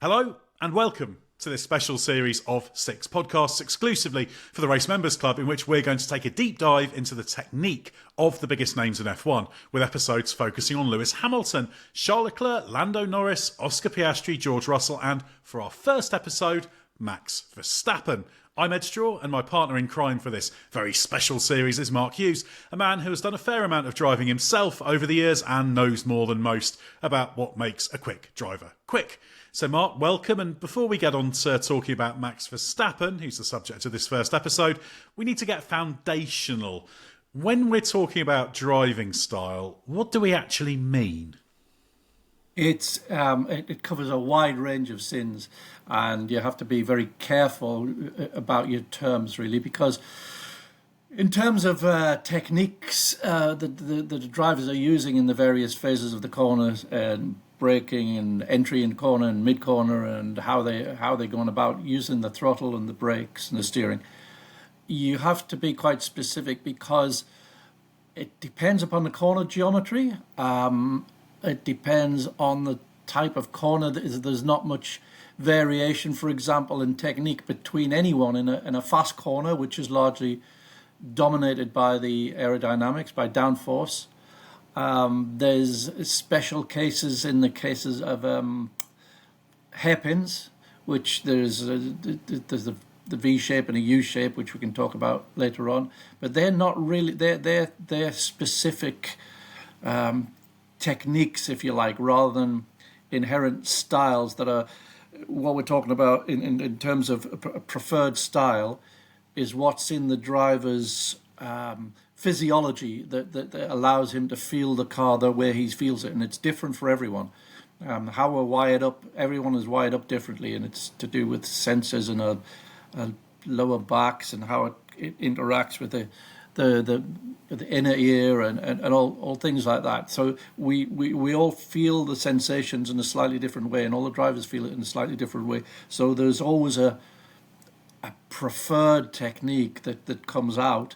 Hello and welcome to this special series of 6 podcasts exclusively for the Race Members Club, in which we're going to take a deep dive into the technique of the biggest names in F1, with episodes focusing on Lewis Hamilton, Charles Leclerc, Lando Norris, Oscar Piastri, George Russell, and for our first episode, Max Verstappen. I'm Ed Straw, and my partner in crime for this very special series is Mark Hughes, a man who has done a fair amount of driving himself over the years and knows more than most about what makes a quick driver quick. So Mark, welcome, and before we get on to talking about Max Verstappen, who's the subject of this first episode, we need to get foundational. When we're talking about driving style, what do we actually mean? It covers a wide range of sins, and you have to be very careful about your terms, really, because in terms of techniques the drivers are using in the various phases of the corners and braking and entry in corner and mid corner, and how they're going about using the throttle and the brakes and the steering, you have to be quite specific because it depends upon the corner geometry. It depends on the type of corner. There's not much variation, for example, in technique between anyone in a fast corner, which is largely dominated by the aerodynamics, by downforce. There's special cases in the cases of hairpins, which there's the V shape and a U shape, which we can talk about later on. But they're not really they're specific techniques, if you like, rather than inherent styles that are what we're talking about in terms of a preferred style is what's in the driver's physiology that allows him to feel the car the way he feels it, and it's different for everyone. How we're wired up, everyone is wired up differently, and it's to do with sensors and lower backs and how it interacts with the inner ear and all things like that. So we all feel the sensations in a slightly different way, and all the drivers feel it in a slightly different way. So there's always a preferred technique that comes out.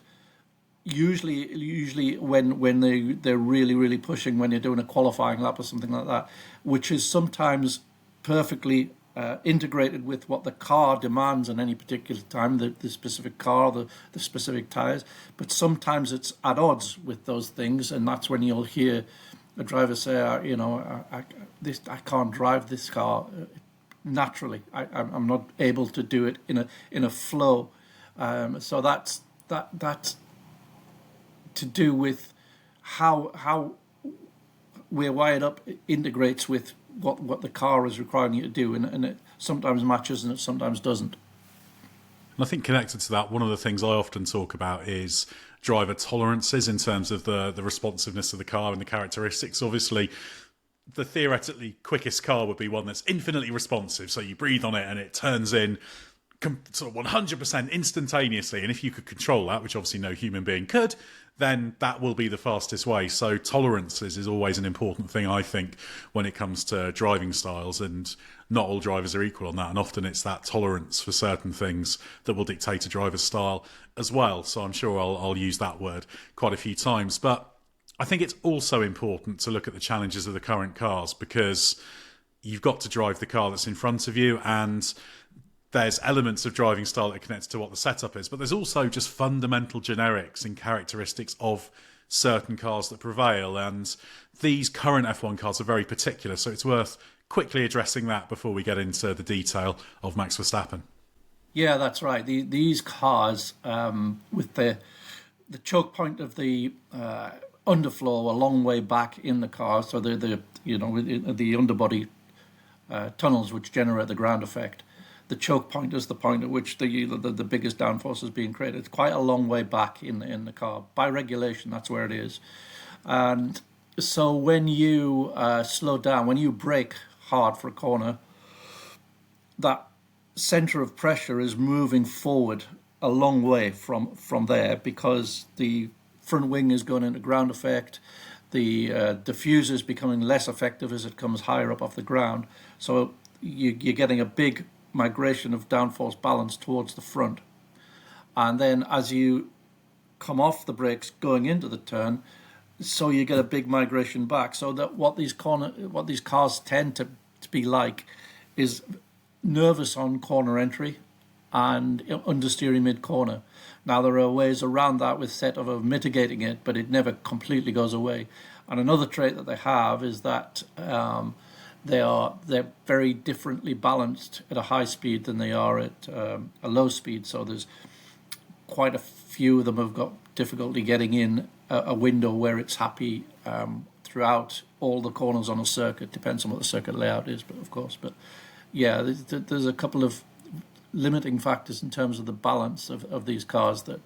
Usually when they're really pushing, when you're doing a qualifying lap or something like that, which is sometimes perfectly integrated with what the car demands in any particular time, the specific car, the specific tyres. But sometimes it's at odds with those things, and that's when you'll hear a driver say, I can't drive this car naturally. I'm not able to do it in a flow. So that's to do with how we're wired up integrates with what the car is requiring you to do, and it sometimes matches and it sometimes doesn't. And I think connected to that, one of the things I often talk about is driver tolerances in terms of the responsiveness of the car and the characteristics. Obviously, the theoretically quickest car would be one that's infinitely responsive, so you breathe on it and it turns in sort of 100% instantaneously, and if you could control that, which obviously no human being could, then that will be the fastest way. So tolerances is always an important thing, I think, when it comes to driving styles, and not all drivers are equal on that, and often it's that tolerance for certain things that will dictate a driver's style as well. So I'm sure I'll use that word quite a few times. But I think it's also important to look at the challenges of the current cars, because you've got to drive the car that's in front of you, and there's elements of driving style that connect to what the setup is, but there's also just fundamental generics and characteristics of certain cars that prevail, and these current F1 cars are very particular, so it's worth quickly addressing that before we get into the detail of Max Verstappen. Yeah, that's right. These cars, with the choke point of the underflow a long way back in the car, so the underbody tunnels which generate the ground effect. The choke point is the point at which the biggest downforce is being created. It's quite a long way back in the car. By regulation, that's where it is. And so when you slow down, when you brake hard for a corner, that center of pressure is moving forward a long way from there, because the front wing is going into ground effect. The diffuser is becoming less effective as it comes higher up off the ground. So you're getting a big migration of downforce balance towards the front, and then as you come off the brakes going into the turn, so you get a big migration back. So that what these cars tend to be like is nervous on corner entry and understeering mid-corner. Now, there are ways around that with setup of mitigating it, but it never completely goes away. And another trait that they have is that they're very differently balanced at a high speed than they are at a low speed. So there's quite a few of them have got difficulty getting in a window where it's happy throughout all the corners on a circuit. Depends on what the circuit layout is, but of course. But yeah, there's a couple of limiting factors in terms of the balance of these cars that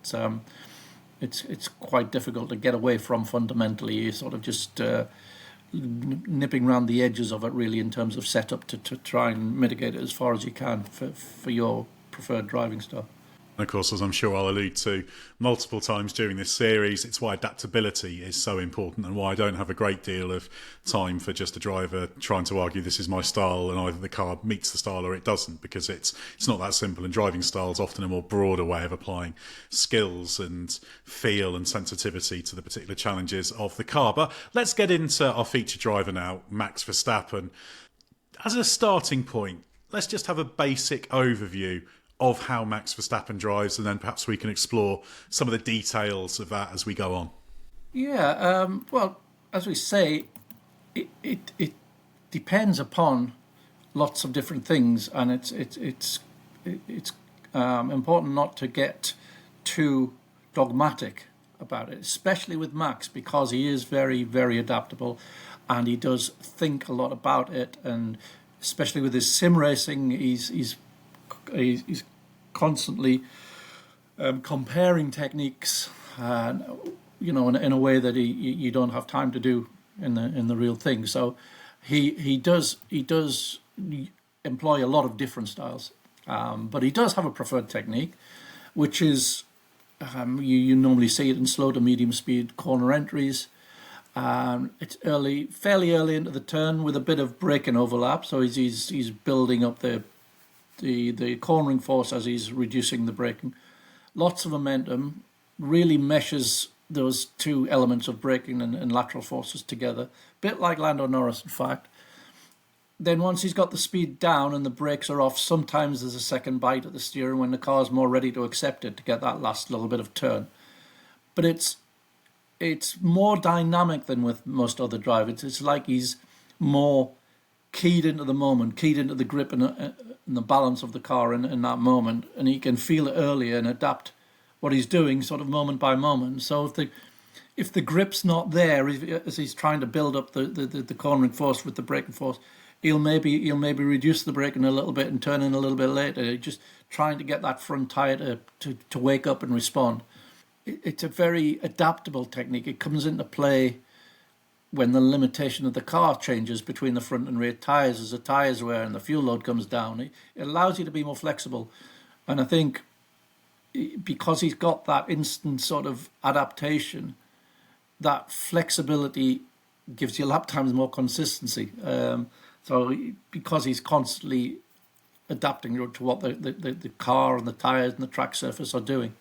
it's quite difficult to get away from fundamentally. You're sort of just nipping around the edges of it really in terms of setup to try and mitigate it as far as you can for your preferred driving style. And of course, as I'm sure I'll allude to multiple times during this series, it's why adaptability is so important and why I don't have a great deal of time for just a driver trying to argue this is my style and either the car meets the style or it doesn't, because it's not that simple, and driving style is often a more broader way of applying skills and feel and sensitivity to the particular challenges of the car. But let's get into our featured driver now, Max Verstappen. As a starting point, let's just have a basic overview of how Max Verstappen drives, and then perhaps we can explore some of the details of that as we go on. Yeah, well, as we say, it depends upon lots of different things, and it's important not to get too dogmatic about it, especially with Max, because he is very, very adaptable, and he does think a lot about it, and especially with his sim racing, he's constantly comparing techniques, in a way that you don't have time to do in the real thing. So he does employ a lot of different styles, but he does have a preferred technique, which is you normally see it in slow to medium speed corner entries. It's fairly early into the turn with a bit of braking overlap, so he's building up the cornering force as he's reducing the braking. Lots of momentum, really meshes those two elements of braking and lateral forces together. Bit like Lando Norris, in fact. Then once he's got the speed down and the brakes are off, sometimes there's a second bite at the steering when the car's more ready to accept it to get that last little bit of turn. But it's more dynamic than with most other drivers. It's like he's more keyed into the moment, keyed into the grip and the balance of the car in that moment, and he can feel it earlier and adapt what he's doing sort of moment by moment. So if the grip's not there as he's trying to build up the cornering force with the braking force, he'll maybe reduce the braking a little bit and turn in a little bit later, just trying to get that front tire to wake up and respond. It's a very adaptable technique. It comes into play when the limitation of the car changes between the front and rear tyres as the tyres wear and the fuel load comes down. It allows you to be more flexible. And I think because he's got that instant sort of adaptation, that flexibility gives your lap times more consistency. So because he's constantly adapting to what the car and the tyres and the track surface are doing.